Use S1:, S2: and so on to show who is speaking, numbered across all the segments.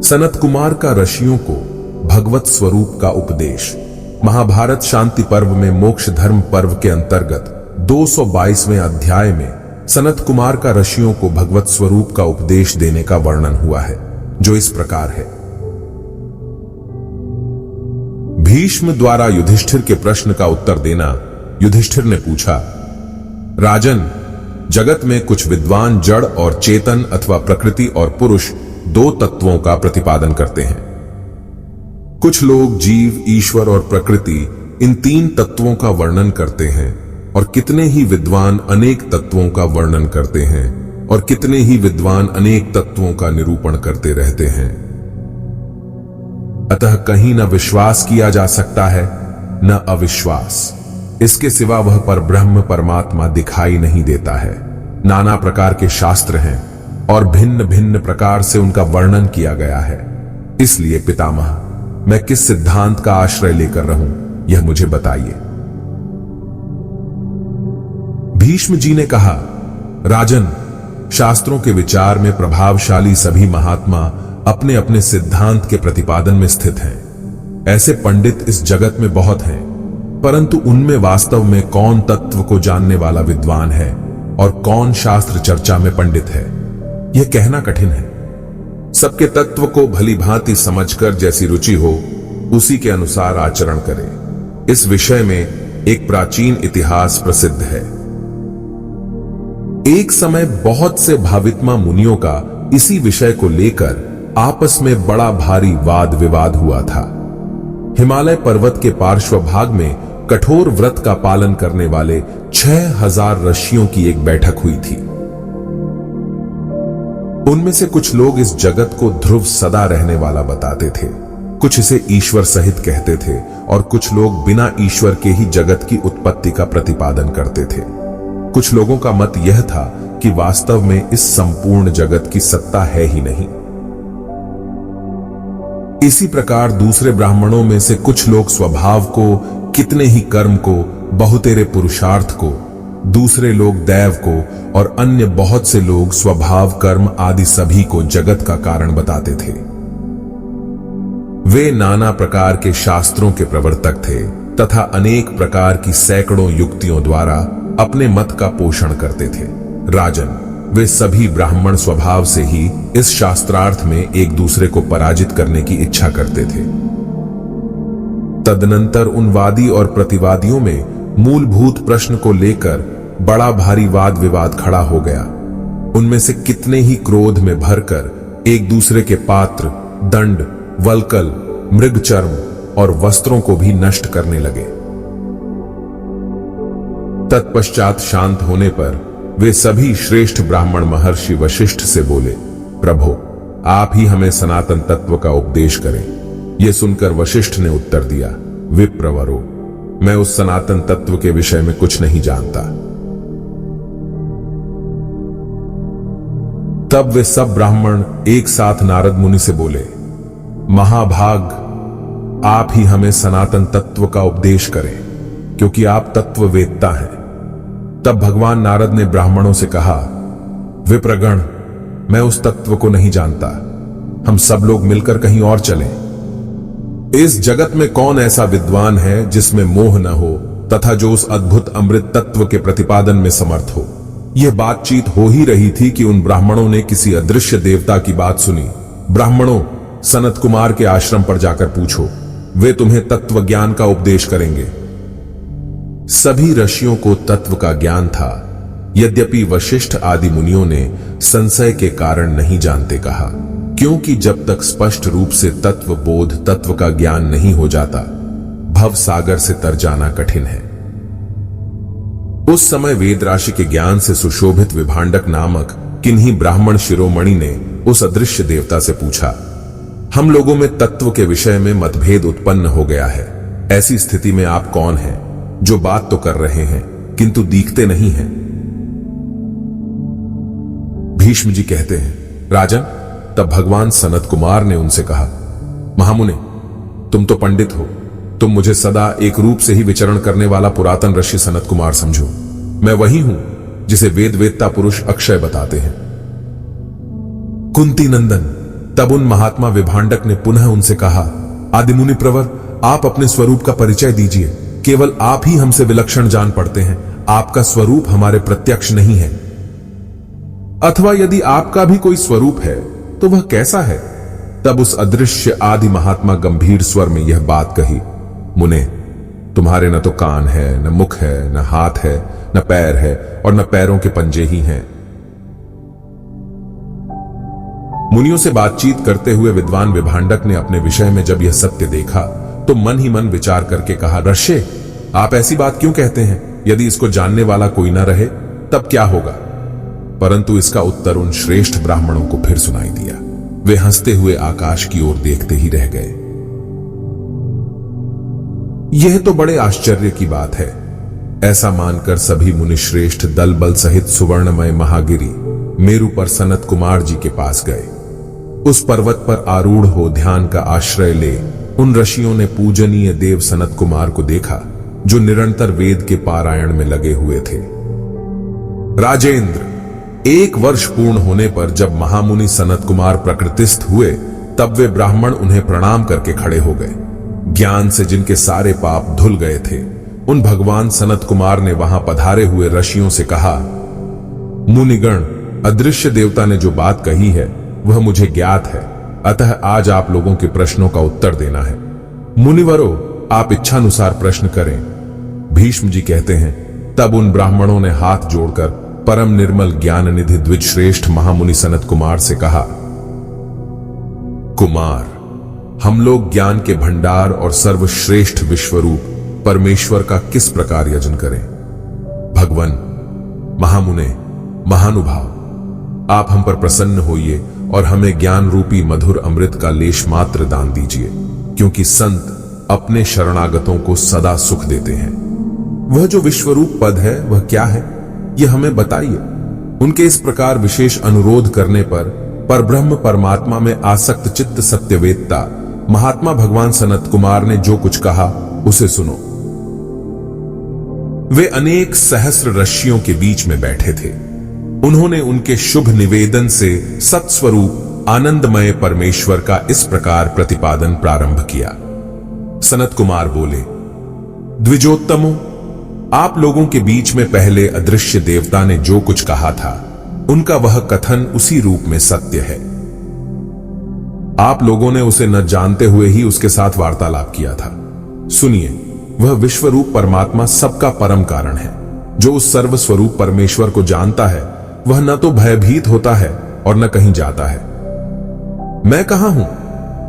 S1: सनत कुमार का ऋषियों को भगवत स्वरूप का उपदेश। महाभारत शांति पर्व में मोक्ष धर्म पर्व के अंतर्गत 222वें अध्याय में सनत कुमार का ऋषियों को भगवत स्वरूप का उपदेश देने का वर्णन हुआ है, जो इस प्रकार है। भीष्म द्वारा युधिष्ठिर के प्रश्न का उत्तर देना। युधिष्ठिर ने पूछा, राजन, जगत में कुछ विद्वान जड़ और चेतन अथवा प्रकृति और पुरुष दो तत्वों का प्रतिपादन करते हैं। कुछ लोग जीव, ईश्वर और प्रकृति इन तीन तत्वों का वर्णन करते हैं, और कितने ही विद्वान अनेक तत्वों का वर्णन करते हैं, और कितने ही विद्वान अनेक तत्वों का निरूपण करते रहते हैं। अतः कहीं न विश्वास किया जा सकता है न अविश्वास। इसके सिवा वह परब्रह्म परमात्मा दिखाई नहीं देता है। नाना प्रकार के शास्त्र हैं और भिन्न भिन्न प्रकार से उनका वर्णन किया गया है। इसलिए पितामह, मैं किस सिद्धांत का आश्रय लेकर रहूं, यह मुझे बताइए। भीष्म जी ने कहा, राजन, शास्त्रों के विचार में प्रभावशाली सभी महात्मा अपने अपने सिद्धांत के प्रतिपादन में स्थित हैं। ऐसे पंडित इस जगत में बहुत हैं, परंतु उनमें वास्तव में कौन तत्व को जानने वाला विद्वान है और कौन शास्त्र चर्चा में पंडित है, यह कहना कठिन है। सबके तत्व को भली भांति समझकर जैसी रुचि हो उसी के अनुसार आचरण करें। इस विषय में एक प्राचीन इतिहास प्रसिद्ध है। एक समय बहुत से भावित्मा मुनियों का इसी विषय को लेकर आपस में बड़ा भारी वाद विवाद हुआ था। हिमालय पर्वत के पार्श्व भाग में कठोर व्रत का पालन करने वाले 6000 ऋषियों की एक बैठक हुई थी। उनमें से कुछ लोग इस जगत को ध्रुव सदा रहने वाला बताते थे, कुछ इसे ईश्वर सहित कहते थे, और कुछ लोग बिना ईश्वर के ही जगत की उत्पत्ति का प्रतिपादन करते थे। कुछ लोगों का मत यह था कि वास्तव में इस संपूर्ण जगत की सत्ता है ही नहीं। इसी प्रकार दूसरे ब्राह्मणों में से कुछ लोग स्वभाव को, कितने ही कर्म को, बहुतेरे पुरुषार्थ को, दूसरे लोग दैव को, और अन्य बहुत से लोग स्वभाव, कर्म आदि सभी को जगत का कारण बताते थे। वे नाना प्रकार के शास्त्रों के प्रवर्तक थे तथा अनेक प्रकार की सैकड़ों युक्तियों द्वारा अपने मत का पोषण करते थे। राजन, वे सभी ब्राह्मण स्वभाव से ही इस शास्त्रार्थ में एक दूसरे को पराजित करने की इच्छा करते थे। तदनंतर उन वादी और प्रतिवादियों में मूलभूत प्रश्न को लेकर बड़ा भारी वाद विवाद खड़ा हो गया। उनमें से कितने ही क्रोध में भरकर एक दूसरे के पात्र, दंड, वल्कल, मृगचर्म और वस्त्रों को भी नष्ट करने लगे। तत्पश्चात शांत होने पर वे सभी श्रेष्ठ ब्राह्मण महर्षि वशिष्ठ से बोले, प्रभो, आप ही हमें सनातन तत्व का उपदेश करें। यह सुनकर वशिष्ठ ने उत्तर दिया, विप्रवरो, मैं उस सनातन तत्व के विषय में कुछ नहीं जानता। तब वे सब ब्राह्मण एक साथ नारद मुनि से बोले, महाभाग, आप ही हमें सनातन तत्व का उपदेश करें, क्योंकि आप तत्ववेत्ता हैं। तब भगवान नारद ने ब्राह्मणों से कहा, विप्रगण, मैं उस तत्व को नहीं जानता। हम सब लोग मिलकर कहीं और चलें। इस जगत में कौन ऐसा विद्वान है जिसमें मोह न हो तथा जो उस अद्भुत अमृत तत्व के प्रतिपादन में समर्थ हो। यह बातचीत हो ही रही थी कि उन ब्राह्मणों ने किसी अदृश्य देवता की बात सुनी। ब्राह्मणों, सनत कुमार के आश्रम पर जाकर पूछो, वे तुम्हें तत्व ज्ञान का उपदेश करेंगे। सभी ऋषियों को तत्व का ज्ञान था, यद्यपि वशिष्ठ आदि मुनियों ने संशय के कारण नहीं जानते कहा, क्योंकि जब तक स्पष्ट रूप से तत्व बोध, तत्व का ज्ञान नहीं हो जाता, भव सागर से तर जाना कठिन है। उस समय वेद राशि के ज्ञान से सुशोभित विभांडक नामक किन्हीं ब्राह्मण शिरोमणि ने उस अदृश्य देवता से पूछा, हम लोगों में तत्व के विषय में मतभेद उत्पन्न हो गया है। ऐसी स्थिति में आप कौन हैं जो बात तो कर रहे हैं किंतु दिखते नहीं हैं? भीष्म जी कहते हैं, राजन, तब भगवान सनत कुमार ने उनसे कहा, महामुने, तुम तो पंडित हो, तुम मुझे सदा एक रूप से ही विचरण करने वाला पुरातन ऋषि सनत कुमार समझो। मैं वही हूं जिसे वेद वेत्ता पुरुष अक्षय बताते हैं। कुंती नंदन, तब उन महात्मा विभांडक ने पुनः उनसे कहा, आदिमुनि प्रवर, आप अपने स्वरूप का परिचय दीजिए। केवल आप ही हमसे विलक्षण जान पड़ते हैं। आपका स्वरूप हमारे प्रत्यक्ष नहीं है। अथवा यदि आपका भी कोई स्वरूप है तो वह कैसा है? तब उस अदृश्य आदि महात्मा गंभीर स्वर में यह बात कही, मुने, तुम्हारे न तो कान है, न मुख है, न हाथ है, न पैर है, और न पैरों के पंजे ही हैं। मुनियों से बातचीत करते हुए विद्वान विभांडक ने अपने विषय में जब यह सत्य देखा तो मन ही मन विचार करके कहा, ऋषि, आप ऐसी बात क्यों कहते हैं? यदि इसको जानने वाला कोई ना रहे तब क्या होगा? परंतु इसका उत्तर उन श्रेष्ठ ब्राह्मणों को फिर सुनाई दिया। वे हंसते हुए आकाश की ओर देखते ही रह गए। यह तो बड़े आश्चर्य की बात है। ऐसा मानकर सभी मुनिश्रेष्ठ दल बल सहित सुवर्णमय महागिरी मेरु पर सनत कुमार जी के पास गए। उस पर्वत पर आरूढ़ हो ध्यान का आश्रय ले उन ऋषियों ने पूजनीय देव सनत कुमार को देखा, जो निरंतर वेद के पारायण में लगे हुए थे। राजेंद्र, 1 वर्ष पूर्ण होने पर जब महामुनि सनत कुमार प्रकृतिस्थ हुए तब वे ब्राह्मण उन्हें प्रणाम करके खड़े हो गए। ज्ञान से जिनके सारे पाप धुल गए थे, उन भगवान सनत कुमार ने वहां पधारे हुए ऋषियों से कहा, मुनिगण, अदृश्य देवता ने जो बात कही है वह मुझे ज्ञात है, अतः आज आप लोगों के प्रश्नों का उत्तर देना है। मुनिवरों, आप इच्छानुसार प्रश्न करें। भीष्म जी कहते हैं, तब उन ब्राह्मणों ने हाथ जोड़कर परम निर्मल ज्ञान निधि द्विज श्रेष्ठ महामुनि सनत कुमार से कहा, कुमार, हम लोग ज्ञान के भंडार और सर्वश्रेष्ठ विश्वरूप परमेश्वर का किस प्रकार यजन करें? भगवन, महामुने, महानुभाव, आप हम पर प्रसन्न होइए और हमें ज्ञान रूपी मधुर अमृत का लेश मात्र दान दीजिए, क्योंकि संत अपने शरणागतों को सदा सुख देते हैं। वह जो विश्वरूप पद है वह क्या है, यह हमें बताइए। उनके इस प्रकार विशेष अनुरोध करने पर परब्रह्म परमात्मा में आसक्त चित्त सत्यवेत्ता महात्मा भगवान सनत कुमार ने जो कुछ कहा उसे सुनो। वे अनेक सहस्र ऋषियों के बीच में बैठे थे। उन्होंने उनके शुभ निवेदन से सत्स्वरूप आनंदमय परमेश्वर का इस प्रकार प्रतिपादन प्रारंभ किया। सनत कुमार बोले, द्विजोत्तमों, आप लोगों के बीच में पहले अदृश्य देवता ने जो कुछ कहा था उनका वह कथन उसी रूप में सत्य है। आप लोगों ने उसे न जानते हुए ही उसके साथ वार्तालाप किया था। सुनिए, वह विश्वरूप परमात्मा सबका परम कारण है। जो उस सर्वस्वरूप परमेश्वर को जानता है वह न तो भयभीत होता है और न कहीं जाता है। मैं कहां हूं,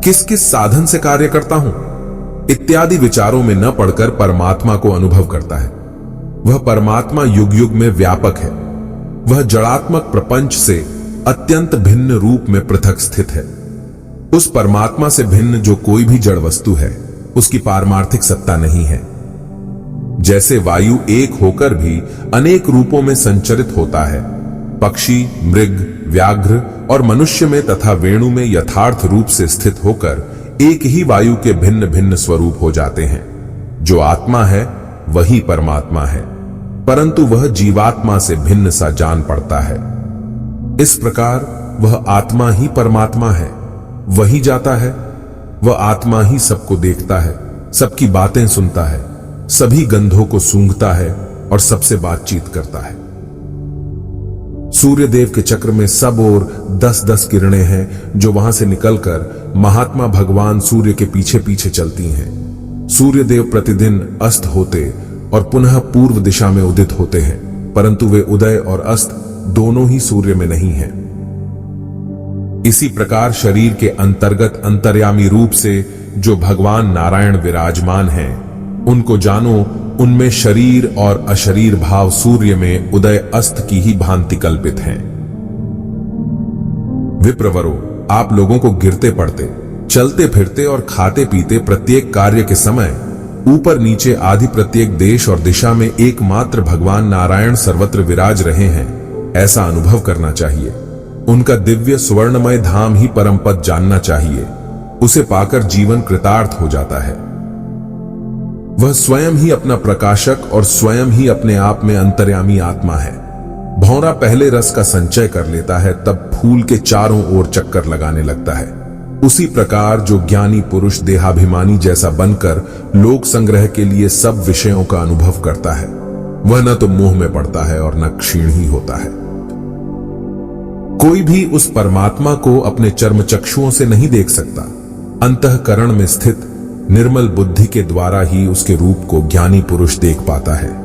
S1: किस किस साधन से कार्य करता हूं इत्यादि विचारों में न पड़कर परमात्मा को अनुभव करता है। वह परमात्मा युग युग में व्यापक है। वह जड़ात्मक प्रपंच से अत्यंत भिन्न रूप में पृथक स्थित है। उस परमात्मा से भिन्न जो कोई भी जड़ वस्तु है उसकी पारमार्थिक सत्ता नहीं है। जैसे वायु एक होकर भी अनेक रूपों में संचरित होता है, पक्षी, मृग, व्याघ्र और मनुष्य में तथा वेणु में यथार्थ रूप से स्थित होकर एक ही वायु के भिन्न भिन्न स्वरूप हो जाते हैं। जो आत्मा है वही परमात्मा है, परंतु वह जीवात्मा से भिन्न सा जान पड़ता है। इस प्रकार वह आत्मा ही परमात्मा है, वही जाता है। वह आत्मा ही सबको देखता है, सबकी बातें सुनता है, सभी गंधों को सूंघता है और सबसे बातचीत करता है। सूर्यदेव के चक्र में सब ओर 10-10 किरणें हैं जो वहां से निकलकर महात्मा भगवान सूर्य के पीछे पीछे चलती हैं। सूर्यदेव प्रतिदिन अस्त होते और पुनः पूर्व दिशा में उदित होते हैं, परंतु वे उदय और अस्त दोनों ही सूर्य में नहीं हैं। इसी प्रकार शरीर के अंतर्गत अंतर्यामी रूप से जो भगवान नारायण विराजमान हैं, उनको जानो, उनमें शरीर और अशरीर भाव सूर्य में उदय अस्त की ही भांति कल्पित हैं। विप्रवरों, आप लोगों को गिरते पड़ते, चलते फिरते और खाते पीते प्रत्येक कार्य के समय ऊपर नीचे आदि प्रत्येक देश और दिशा में एकमात्र भगवान नारायण सर्वत्र विराज रहे हैं, ऐसा अनुभव करना चाहिए। उनका दिव्य सुवर्णमय धाम ही परम पद जानना चाहिए। उसे पाकर जीवन कृतार्थ हो जाता है। वह स्वयं ही अपना प्रकाशक और स्वयं ही अपने आप में अंतर्यामी आत्मा है। भौरा पहले रस का संचय कर लेता है, तब फूल के चारों ओर चक्कर लगाने लगता है। उसी प्रकार जो ज्ञानी पुरुष देहाभिमानी जैसा बनकर लोक संग्रह के लिए सब विषयों का अनुभव करता है, वह न तो मोह में पड़ता है और न क्षीण ही होता है। कोई भी उस परमात्मा को अपने चर्म चक्षुओं से नहीं देख सकता। अंतःकरण में स्थित निर्मल बुद्धि के द्वारा ही उसके रूप को ज्ञानी पुरुष देख पाता है।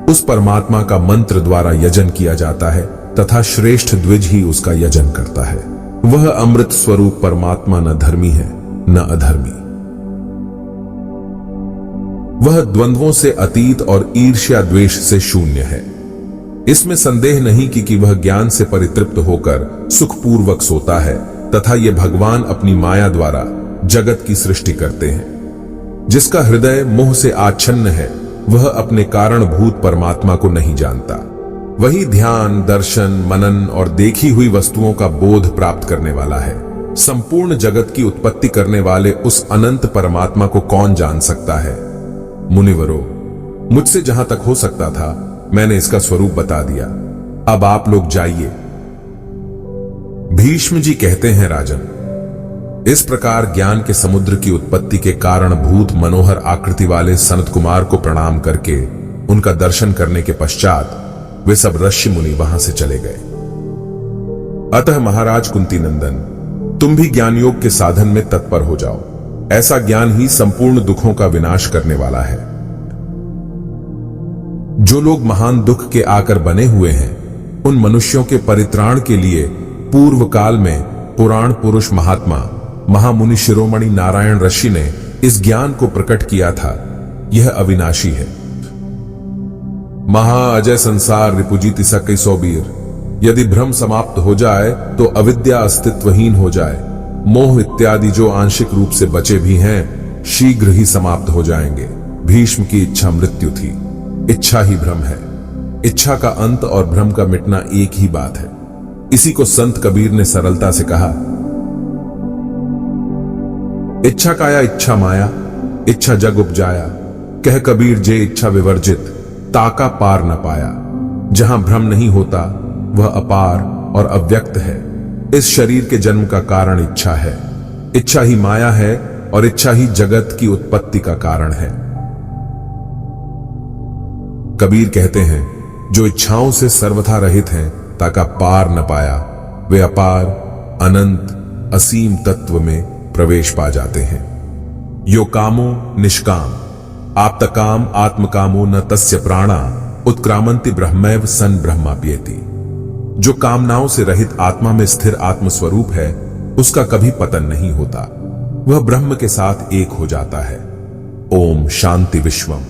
S1: उस परमात्मा का मंत्र द्वारा यजन किया जाता है तथा श्रेष्ठ द्विज ही उसका यजन करता है। वह अमृत स्वरूप परमात्मा न धर्मी है न अधर्मी। वह द्वंद्वों से अतीत और ईर्ष्या द्वेष से शून्य है। इसमें संदेह नहीं कि वह ज्ञान से परितृप्त होकर सुखपूर्वक सोता है तथा ये भगवान अपनी माया द्वारा जगत की सृष्टि करते हैं। जिसका हृदय मोह से आच्छन्न है वह अपने कारणभूत परमात्मा को नहीं जानता। वही ध्यान, दर्शन, मनन और देखी हुई वस्तुओं का बोध प्राप्त करने वाला है। संपूर्ण जगत की उत्पत्ति करने वाले उस अनंत परमात्मा को कौन जान सकता है? मुनिवरों, मुझसे जहां तक हो सकता था मैंने इसका स्वरूप बता दिया। अब आप लोग जाइए। भीष्म जी कहते हैं, राजन, इस प्रकार ज्ञान के समुद्र की उत्पत्ति के कारण भूत मनोहर आकृति वाले सनत कुमार को प्रणाम करके उनका दर्शन करने के पश्चात वे सब ऋषि मुनि वहां से चले गए। अतः महाराज कुंती नंदन, तुम भी ज्ञान योग के साधन में तत्पर हो जाओ। ऐसा ज्ञान ही संपूर्ण दुखों का विनाश करने वाला है। जो लोग महान दुख के आकर बने हुए हैं, उन मनुष्यों के परित्राण के लिए पूर्व काल में पुराण पुरुष महात्मा महामुनि शिरोमणि नारायण ऋषि ने इस ज्ञान को प्रकट किया था। यह अविनाशी है। महा अजय संसार रिपुजीति सकई सोबीर। यदि भ्रम समाप्त हो जाए तो अविद्या अस्तित्वहीन हो जाए। मोह इत्यादि जो आंशिक रूप से बचे भी हैं, शीघ्र ही समाप्त हो जाएंगे। भीष्म की इच्छा मृत्यु थी। इच्छा ही भ्रम है। इच्छा का अंत और भ्रम का मिटना एक ही बात है। इसी को संत कबीर ने सरलता से कहा, इच्छा काया इच्छा माया, इच्छा जग उपजाया। कह कबीर जे इच्छा विवर्जित, ताका पार न पाया। जहां भ्रम नहीं होता वह अपार और अव्यक्त है। इस शरीर के जन्म का कारण इच्छा है। इच्छा ही माया है और इच्छा ही जगत की उत्पत्ति का कारण है। कबीर कहते हैं, जो इच्छाओं से सर्वथा रहित हैं, ताका पार न पाया, वे अपार, अनंत, असीम तत्व में प्रवेश पा जाते हैं। यो कामो निष्काम, आप्तकाम आत्मकामो न तस्य प्राणा, उत्क्रामंति ब्रह्मैव सन ब्रह्माप्येति। जो कामनाओं से रहित आत्मा में स्थिर आत्मस्वरूप है, उसका कभी पतन नहीं होता। वह ब्रह्म के साथ एक हो जाता है। ओम शांति विश्वम।